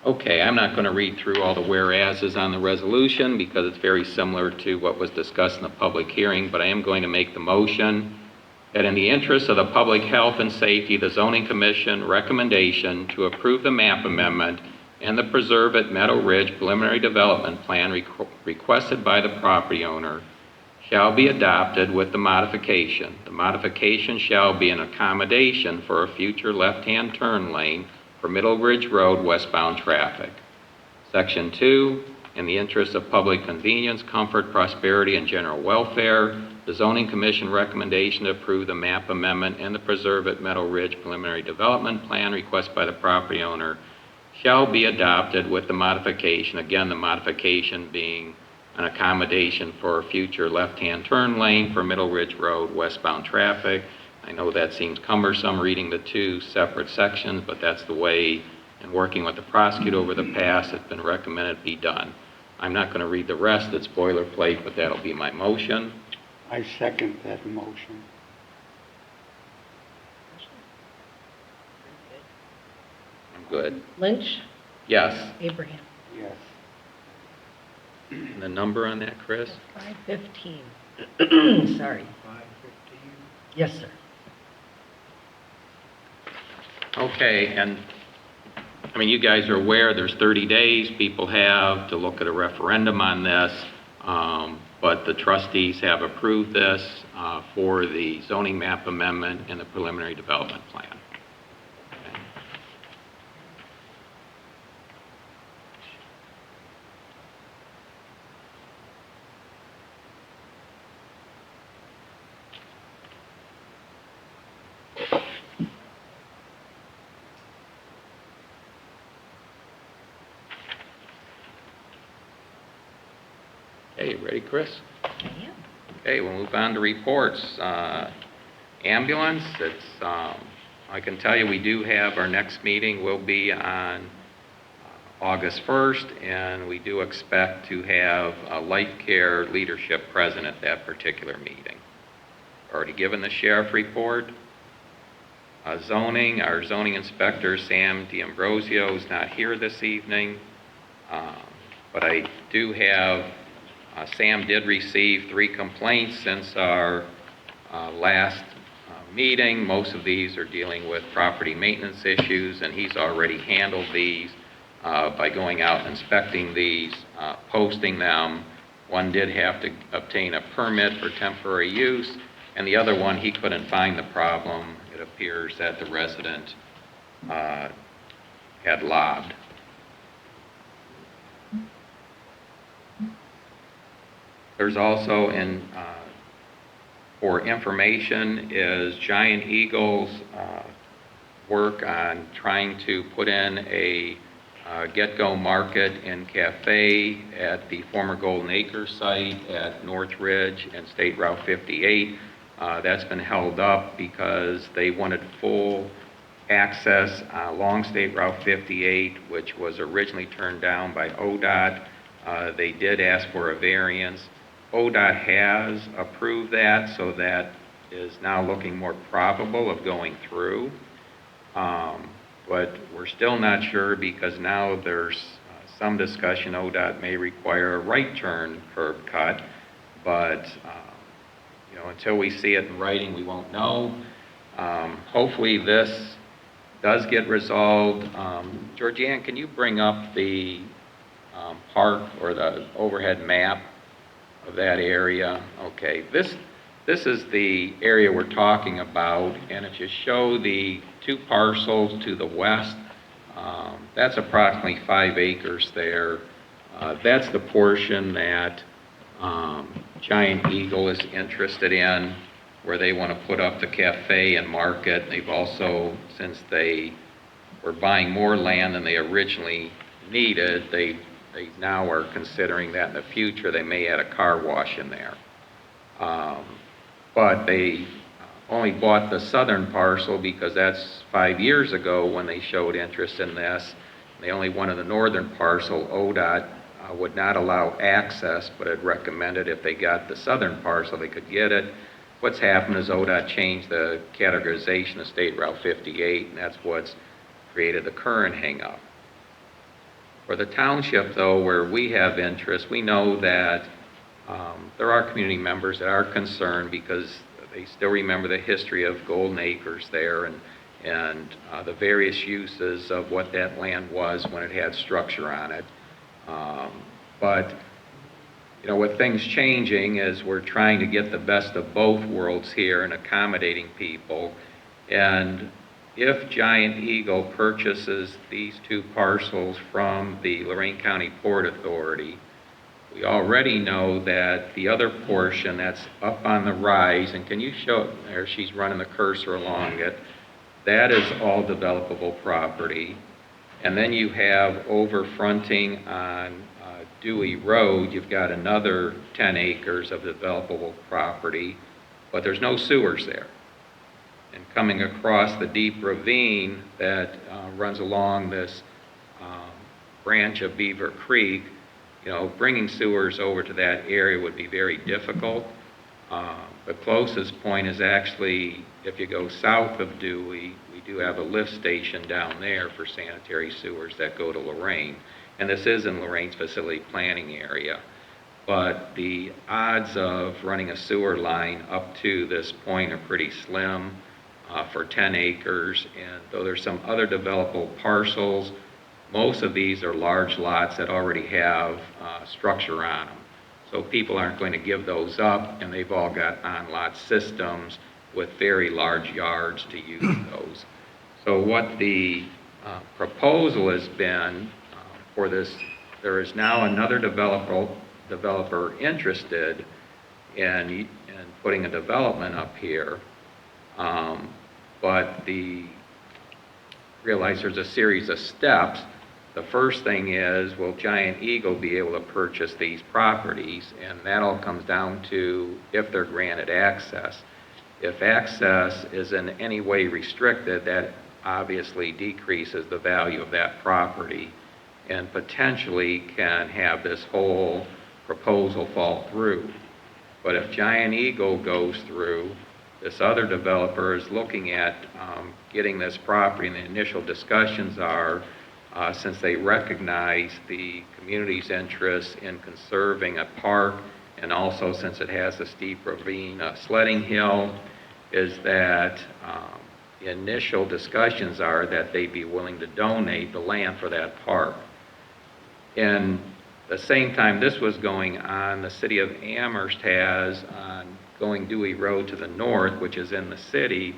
Okay, I'm not going to read through all the whereases on the resolution because it's very similar to what was discussed in the public hearing, but I am going to make the motion that in the interest of the public health and safety, the zoning commission recommendation to approve the map amendment and the Preserve at Meadow Ridge preliminary development plan requested by the property owner shall be adopted with the modification. The modification shall be an accommodation for a future left-hand turn lane for Middle Ridge Road westbound traffic. Section 2, in the interest of public convenience, comfort, prosperity, and general welfare, the zoning commission recommendation to approve the map amendment and the Preserve at Meadow Ridge preliminary development plan requested by the property owner shall be adopted with the modification, again, the modification being an accommodation for a future left-hand turn lane for Middle Ridge Road westbound traffic. I know that seems cumbersome reading the two separate sections, but that's the way, in working with the prosecutor over the past, it's been recommended be done. I'm not going to read the rest, it's boilerplate, but that'll be my motion. I second that motion. I'm good. Lynch, Yes. Abraham, Yes. And the number on that, Chris? 515. Sorry. 5:15. Yes, sir. Okay, and I mean, you guys are aware, there's 30 days people have to look at a referendum on this, but the trustees have approved this for the zoning map amendment and the preliminary development plan. Okay, you ready, Chris? Okay, we'll move on to reports. Ambulance, I can tell you we do have our next meeting will be on August 1st, and we do expect to have a life care leadership present at that particular meeting. Already given the sheriff report. Zoning, our zoning inspector, Sam D'Ambrosio, is not here this evening, but I do have Sam did receive 3 complaints since our last meeting. Most of these are dealing with property maintenance issues, and he's already handled these by going out and inspecting these, posting them. One did have to obtain a permit for temporary use, and the other one, he couldn't find the problem. It appears that the resident had lobbed. There's also for information is Giant Eagle's work on trying to put in a get-go market and cafe at the former Golden Acres site at North Ridge and State Route 58. That's been held up because they wanted full access along State Route 58, which was originally turned down by ODOT. They did ask for a variance. ODOT has approved that, so that is now looking more probable of going through. But we're still not sure because now there's some discussion ODOT may require a right turn curb cut, but until we see it in writing, we won't know. Hopefully this does get resolved. Georgianne, can you bring up the park or the overhead map of that area? Okay, this is the area we're talking about, and if you show the 2 parcels to the west, that's approximately 5 acres there. That's the portion that Giant Eagle is interested in, where they want to put up the cafe and market. They've also, since they were buying more land than they originally needed, they now are considering that in the future they may add a car wash in there. But they only bought the southern parcel because that's 5 years ago when they showed interest in this. They only wanted the northern parcel. ODOT would not allow access, but had recommended if they got the southern parcel, they could get it. What's happened is ODOT changed the categorization of State Route 58, and that's what's created the current hang-up. For the township, though, where we have interest, we know that there are community members that are concerned because they still remember the history of Golden Acres there and the various uses of what that land was when it had structure on it. But with things changing, is we're trying to get the best of both worlds here and accommodating people. And if Giant Eagle purchases these 2 parcels from the Lorain County Port Authority, we already know that the other portion that's up on the rise, and can you show there, she's running the cursor along it, that is all developable property. And then you have over fronting on Dewey Road, you've got another 10 acres of developable property, but there's no sewers there. And coming across the deep ravine that runs along this branch of Beaver Creek, bringing sewers over to that area would be very difficult. The closest point is actually, if you go south of Dewey, we do have a lift station down there for sanitary sewers that go to Lorain. And this is in Lorraine's facility planning area. But the odds of running a sewer line up to this point are pretty slim for 10 acres. And though there's some other developable parcels, Most of these are large lots that already have structure on them. So people aren't going to give those up, and they've all got on-lot systems with very large yards to use those. So what the proposal has been for this, there is now another developer interested in putting a development up here, but realize there's a series of steps. The first thing is, will Giant Eagle be able to purchase these properties? And that all comes down to if they're granted access. If access is in any way restricted, that obviously decreases the value of that property and potentially can have this whole proposal fall through. But if Giant Eagle goes through, this other developer is looking at getting this property, and the initial discussions are, since they recognize the community's interest in conserving a park, and also since it has a steep ravine, sledding hill, is that the initial discussions are that they'd be willing to donate the land for that park. And the same time this was going on, the city of Amherst has, on going Dewey Road to the north, which is in the city,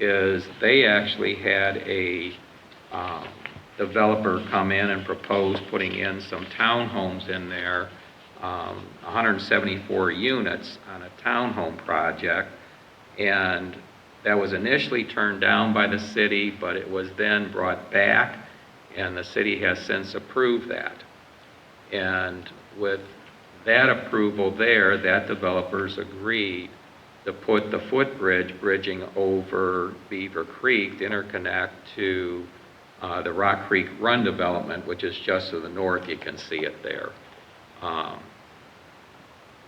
is they actually had a developer come in and propose putting in some townhomes in there, 174 units on a townhome project, and that was initially turned down by the city, but it was then brought back, and the city has since approved that. And with that approval there, that developers agreed to put the footbridge bridging over Beaver Creek to interconnect to the Rock Creek Run development, which is just to the north. You can see it there.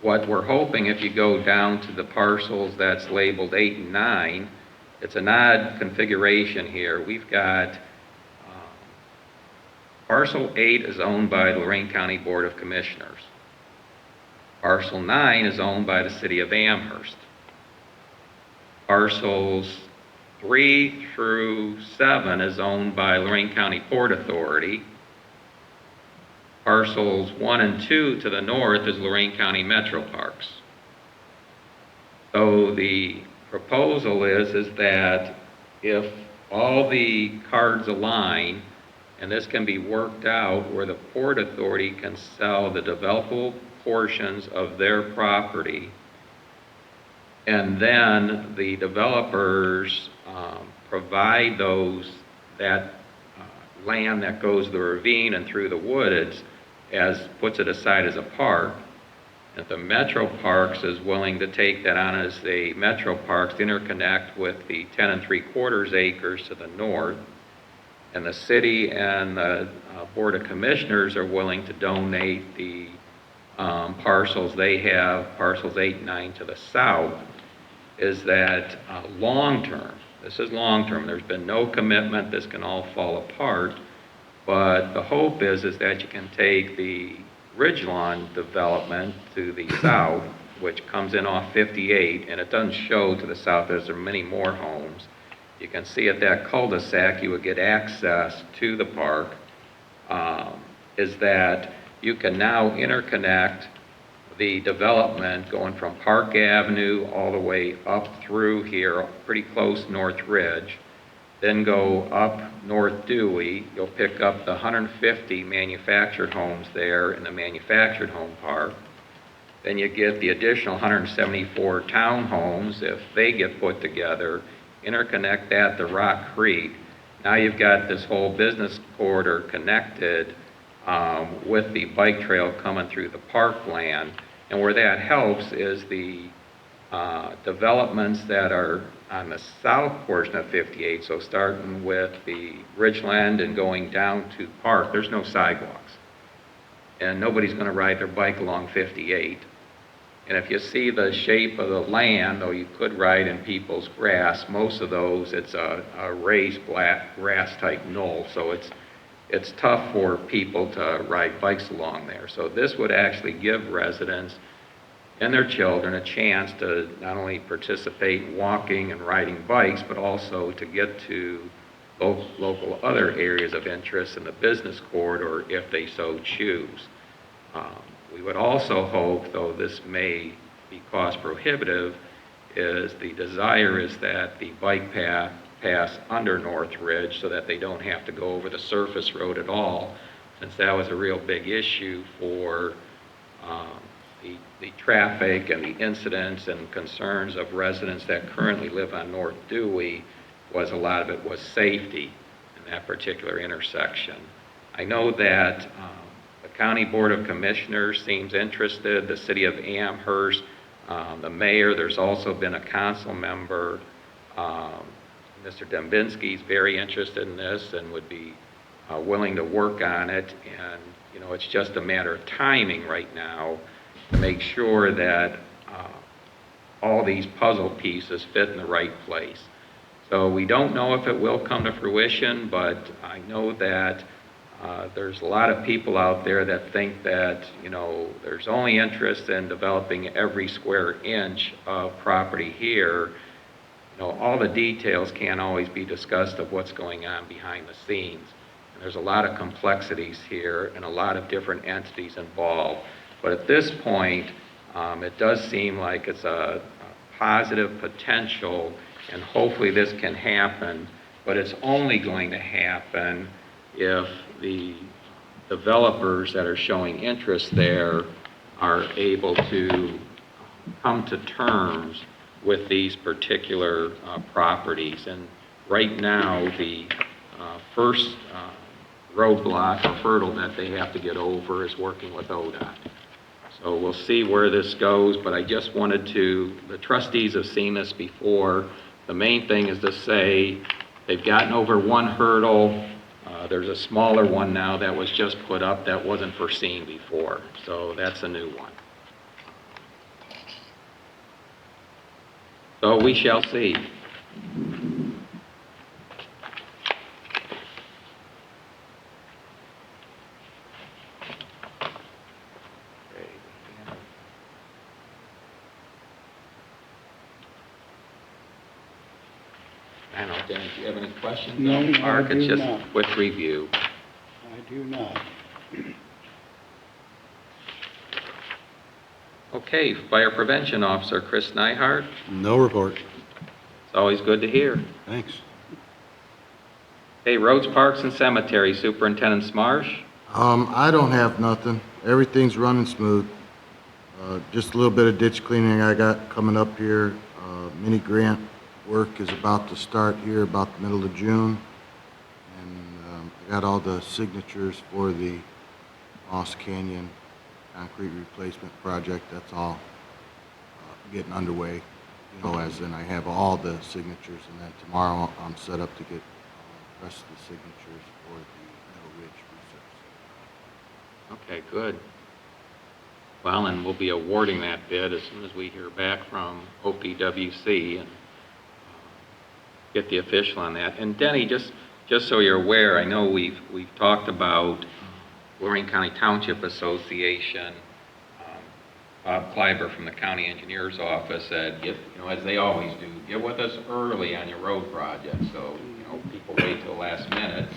What we're hoping, if you go down to the parcels that's labeled 8 and 9, it's an odd configuration here. We've got parcel 8 is owned by the Lorraine County Board of Commissioners. Parcel 9 is owned by the city of Amherst. Parcels 3 through 7 is owned by Lorraine County Port Authority. Parcels 1 and 2 to the north is Lorraine County Metro Parks. So the proposal is that if all the cards align, and this can be worked out where the Port Authority can sell the developable portions of their property, and then the developers provide that land that goes the ravine and through the woods puts it aside as a park. If the Metro Parks is willing to take that on as the Metro Parks to interconnect with the 10 3/4 acres to the north, and the city and the Board of Commissioners are willing to donate the parcels they have, parcels 8 and 9 to the south, is that long-term, this is long-term, there's been no commitment, this can all fall apart, but the hope is that you can take the Ridgelawn development to the south, which comes in off 58, and it doesn't show to the south as there are many more homes. You can see at that cul-de-sac you would get access to the park, is that you can now interconnect the development going from Park Avenue all the way up through here, pretty close North Ridge, then go up North Dewey. You'll pick up the 150 manufactured homes there in the manufactured home park. Then you get the additional 174 townhomes if they get put together, interconnect that to Rock Creek. Now you've got this whole business corridor connected with the bike trail coming through the parkland. And where that helps is the developments that are on the south portion of 58, so starting with the Ridgeland and going down to Park, there's no sidewalks. And nobody's going to ride their bike along 58. And if you see the shape of the land, though you could ride in people's grass, most of those, it's a raised black grass type knoll, so it's tough for people to ride bikes along there. So this would actually give residents and their children a chance to not only participate in walking and riding bikes, but also to get to local other areas of interest in the business corridor if they so choose. We would also hope, though this may be cost prohibitive, is the desire is that the bike path pass under North Ridge so that they don't have to go over the surface road at all, since that was a real big issue for the traffic and the incidents and concerns of residents that currently live on North Dewey. Was a lot of it was safety in that particular intersection. I know that the County Board of Commissioners seems interested, the City of Amherst, the mayor. There's also been a council member, Mr. Dembinski's very interested in this and would be willing to work on it. And, you know, it's just a matter of timing right now to make sure that all these puzzle pieces fit in the right place. So we don't know if it will come to fruition, but I know that there's a lot of people out there that think that, you know, there's only interest in developing every square inch of property here. You know, all the details can't always be discussed of what's going on behind the scenes. And there's a lot of complexities here and a lot of different entities involved. But at this point, it does seem like it's a positive potential, and hopefully this can happen, but it's only going to happen if the developers that are showing interest there are able to come to terms with these particular properties. And right now, the first roadblock or hurdle that they have to get over is working with ODOT. So we'll see where this goes, but I just wanted to, the trustees have seen this before. The main thing is to say they've gotten over one hurdle. There's a smaller one now that was just put up that wasn't foreseen before. So that's a new one. So we shall see. I don't know, Dan, do you have any questions? No, on Mark? I do It's just not. a quick review. I do not. Okay, Fire Prevention Officer Chris Nyhart. No report. It's always good to hear. Thanks. Hey, Roads, Parks, and Cemetery Superintendent Smarsh. I don't have nothing. Everything's running smooth. Just a little bit of ditch cleaning I got coming up here. Mini grant work is about to start here about the middle of June. And I got all the signatures for the Moss Canyon concrete replacement project. That's all getting underway. You know, as in I have all the signatures, and then tomorrow I'm set up to get the rest of the signatures for the Middle Ridge research. Okay, good. Well, and we'll be awarding that bid as soon as we hear back from OPWC and get the official on that. And Denny, just so you're aware, I know we've talked about Lorraine County Township Association. Bob Kleiber from the County Engineer's Office said, get, you know, as they always do, get with us early on your road project. So, you know, people wait till the last minute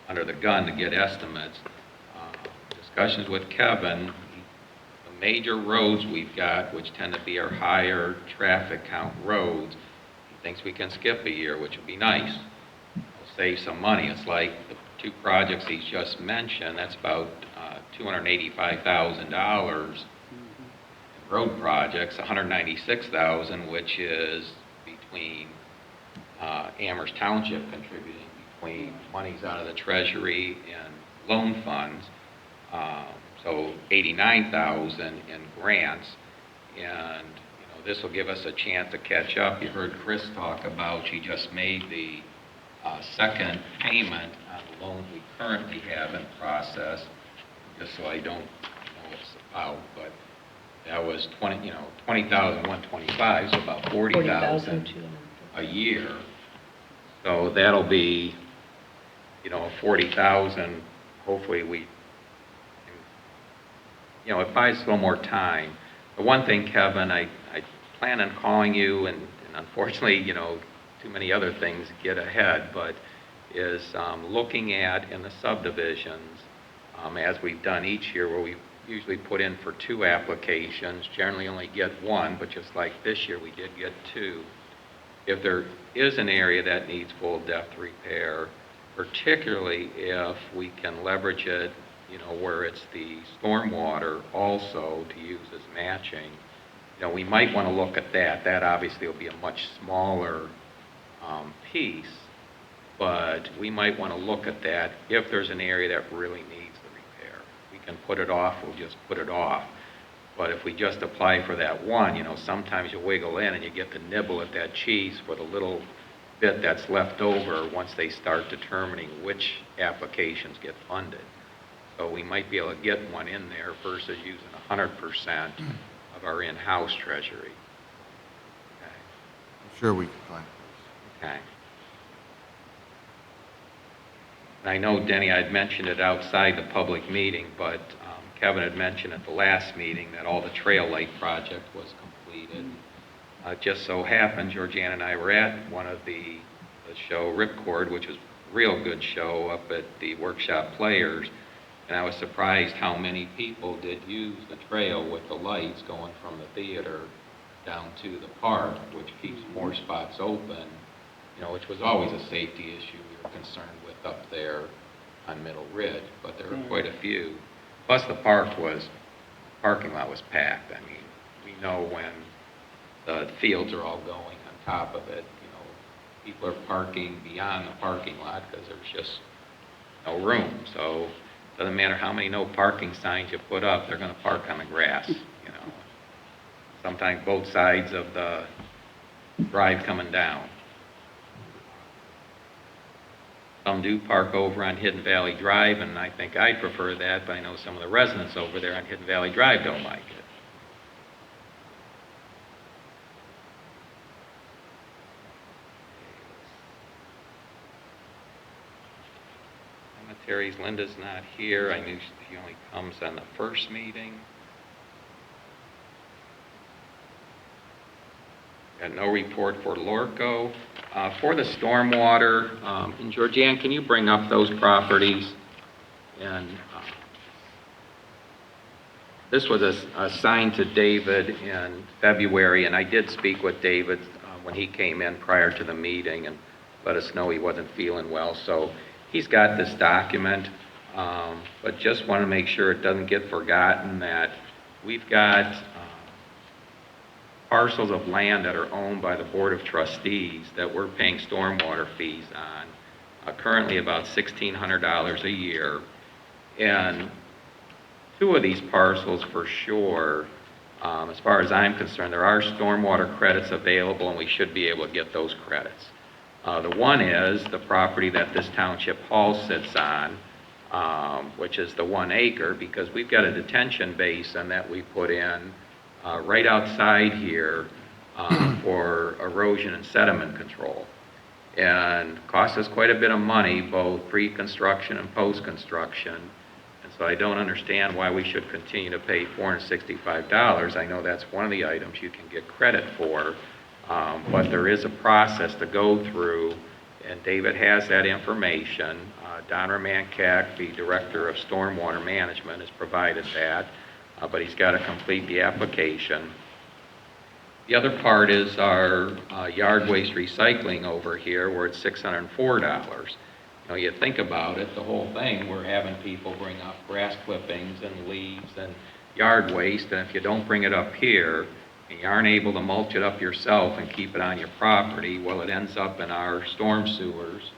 under the gun to get estimates. Discussions with Kevin, the major roads we've got, which tend to be our higher traffic count roads, he thinks we can skip a year, which would be nice. We'll save some money. It's like the two projects he's just mentioned, that's about $285,000. Road projects, $196,000, which is between Amherst Township contributing between monies out of the Treasury and loan funds, so $89,000 in grants, and you know this will give us a chance to catch up. You heard Chris talk about she just made the second payment on the loan we currently have in process, just so I don't know what it's about, but that was 20,125, so about 40,000 a year. So that'll be, you know, 40,000. Hopefully we, you know, it buys a little more time. The one thing, Kevin, I plan on calling you, and unfortunately, you know, too many other things get ahead, but is looking at in the subdivisions, as we've done each year, where we usually put in for 2 applications, generally only get 1, but just like this year, we did get 2. If there is an area that needs full depth repair, particularly if we can leverage it, where it's the stormwater also to use as matching, we might want to look at that. That obviously will be a much smaller piece, but we might want to look at that if there's an area that really needs the repair. We can put it off, we'll just put it off. But if we just apply for that one, sometimes you wiggle in and you get to nibble at that cheese for the little bit that's left over once they start determining which applications get funded. So we might be able to get one in there versus using 100% of our in-house treasury. Okay. I'm sure we can find a place. Okay. And I know, Denny, I'd mentioned it outside the public meeting, but Kevin had mentioned at the last meeting that all the trail light project was completed. Just so happened, Georgiana and I were at one of the show, Ripcord, which was a real good show up at the Workshop Players, and I was surprised how many people did use the trail with the lights going from the theater down to the park, which keeps more spots open, which was always a safety issue we were concerned with up there on Middle Ridge, but there were quite a few. Plus the parking lot was packed. I mean, we know when the fields are all going on top of it, people are parking beyond the parking lot because there's just no room. So it doesn't matter how many no parking signs you put up, they're going to park on the grass, Sometimes both sides of the drive coming down. Some do park over on Hidden Valley Drive, and I think I'd prefer that, but I know some of the residents over there on Hidden Valley Drive don't like it. Cemeteries, Linda's not here. I knew she only comes on the first meeting. Got no report for Lorco. For the stormwater, and Georgianne, can you bring up those properties? And this was assigned to David in February, and I did speak with David when he came in prior to the meeting and let us know he wasn't feeling well. So he's got this document, but just want to make sure it doesn't get forgotten that we've got parcels of land that are owned by the Board of Trustees that we're paying stormwater fees on, currently about $1,600 a year. And 2 of these parcels for sure, as far as I'm concerned, there are stormwater credits available and we should be able to get those credits. The one is the property that this township hall sits on, which is the 1 acre, because we've got a detention basin that we put in right outside here for erosion and sediment control. And costs us quite a bit of money, both pre-construction and post-construction. And so I don't understand why we should continue to pay $465. I know that's one of the items you can get credit for, but there is a process to go through, and David has that information. Don Romankak, the Director of Stormwater Management, has provided that. But he's got to complete the application. The other part is our yard waste recycling over here, where it's $604. You think about it, the whole thing, we're having people bring up grass clippings and leaves and yard waste, and if you don't bring it up here, and you aren't able to mulch it up yourself and keep it on your property, well, it ends up in our storm sewers,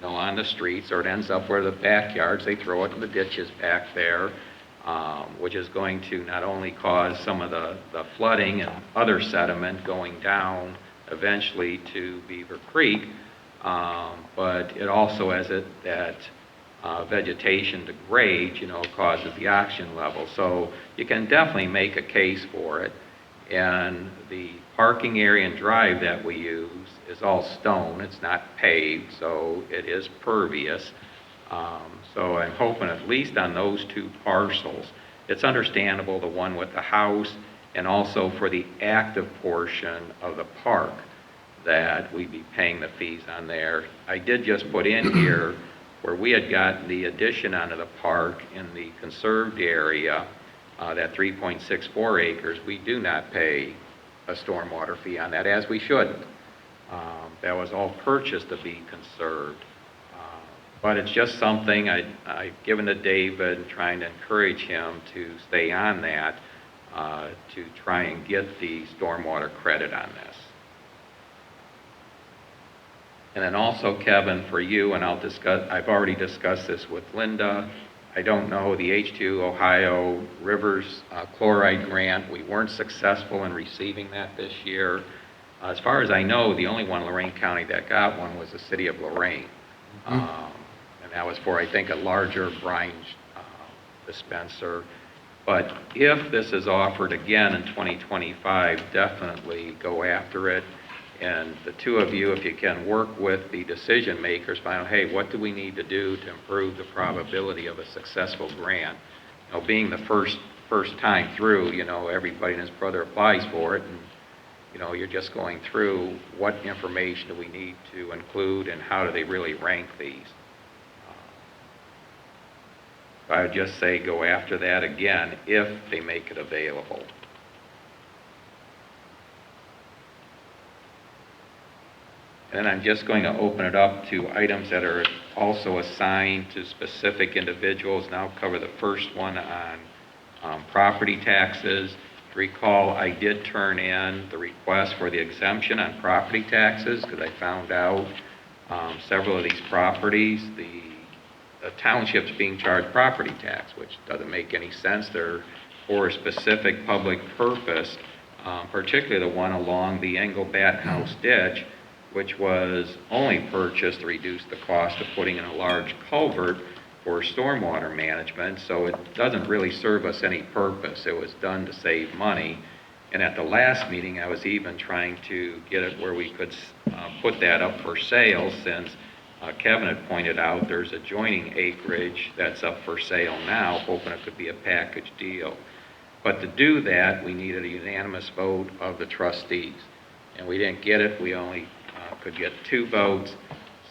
on the streets, or it ends up where the backyards, they throw it in the ditches back there. Which is going to not only cause some of the flooding and other sediment going down eventually to Beaver Creek, but it also, as that vegetation degrades, causes the oxygen level. So you can definitely make a case for it. And the parking area and drive that we use is all stone. It's not paved, so it is pervious. So I'm hoping at least on those 2 parcels, it's understandable, the one with the house, and also for the active portion of the park, that we'd be paying the fees on there. I did just put in here where we had gotten the addition onto the park in the conserved area, that 3.64 acres, we do not pay a stormwater fee on that, as we shouldn't. That was all purchased to be conserved. But it's just something I've given to David, trying to encourage him to stay on that, to try and get the stormwater credit on this. And then also, Kevin, for you, and I've already discussed this with Linda, I don't know, the H2 Ohio Rivers chloride grant, we weren't successful in receiving that this year. As far as I know, the only one in Lorraine County that got one was the city of Lorraine. And that was for, I think, a larger brine dispenser. But if this is offered again in 2025, definitely go after it. And the two of you, if you can, work with the decision makers, find out, hey, what do we need to do to improve the probability of a successful grant? You know, being the first time through, you know, everybody and his brother applies for it, and you know, you're just going through what information do we need to include and how do they really rank these. I would just say go after that again if they make it available. And then I'm just going to open it up to items that are also assigned to specific individuals. And I'll cover the first one on property taxes. Recall, I did turn in the request for the exemption on property taxes because I found out several of these properties, the township's being charged property tax, which doesn't make any sense. They're for a specific public purpose, particularly the one along the Engelbat House ditch, which was only purchased to reduce the cost of putting in a large culvert for stormwater management, so it doesn't really serve us any purpose. It was done to save money. And at the last meeting, I was even trying to get it where we could put that up for sale, since Kevin had pointed out there's adjoining acreage that's up for sale now, hoping it could be a package deal. But to do that, we needed a unanimous vote of the trustees. And we didn't get it. We only could get 2 votes.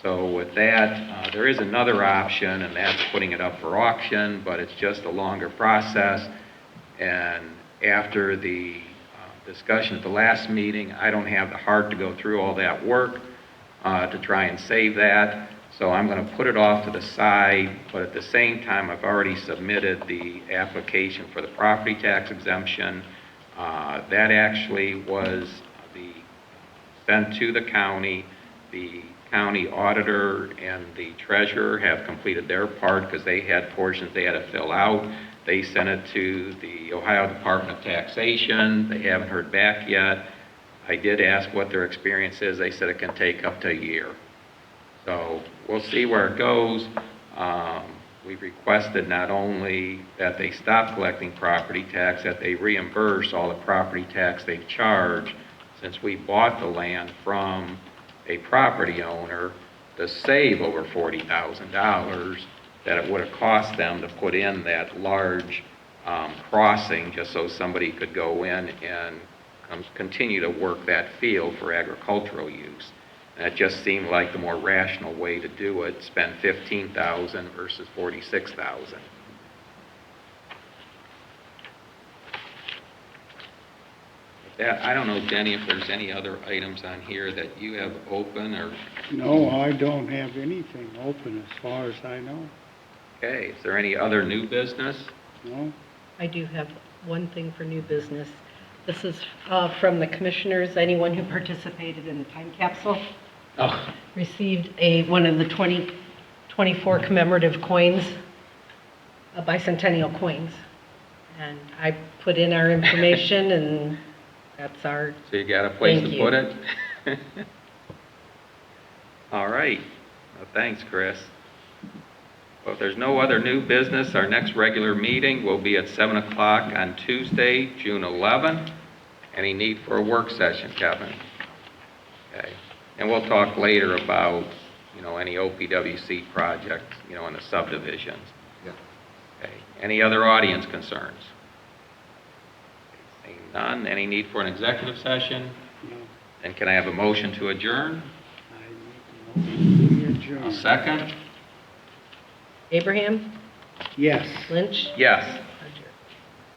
So with that, there is another option, and that's putting it up for auction, but it's just a longer process. And after the discussion at the last meeting, I don't have the heart to go through all that work to try and save that. So I'm going to put it off to the side, but at the same time, I've already submitted the application for the property tax exemption. That actually was sent to the county. The county auditor and the treasurer have completed their part because they had portions they had to fill out. They sent it to the Ohio Department of Taxation. They haven't heard back yet. I did ask what their experience is. They said it can take up to a year. So we'll see where it goes. We've requested not only that they stop collecting property tax, that they reimburse all the property tax they've charged since we bought the land from a property owner to save over $40,000 that it would have cost them to put in that large crossing just so somebody could go in and continue to work that field for agricultural use. And it just seemed like the more rational way to do it, spend $15,000 versus $46,000. I don't know, Denny, if there's any other items on here that you have open or... No, I don't have anything open as far as I know. Okay, is there any other new business? No? I do have one thing for new business. This is from the commissioners. Anyone who participated in the time capsule received one of the 2024 commemorative coins, bicentennial coins. And I put in our information, and that's our... So you got a place Thank to you. put it? All right. Well, thanks, Chris. Well, if there's no other new business, our next regular meeting will be at 7 o'clock on Tuesday, June 11th. Any need for a work session, Kevin? Okay. And we'll talk later about, you know, any OPWC projects, you know, in the subdivisions. Yeah. Okay. Any other audience concerns? Seeing none. Any need for an executive session? No. And can I have a motion to adjourn? I make a motion, we A adjourn. second? Abraham? Yes. Lynch? Yes.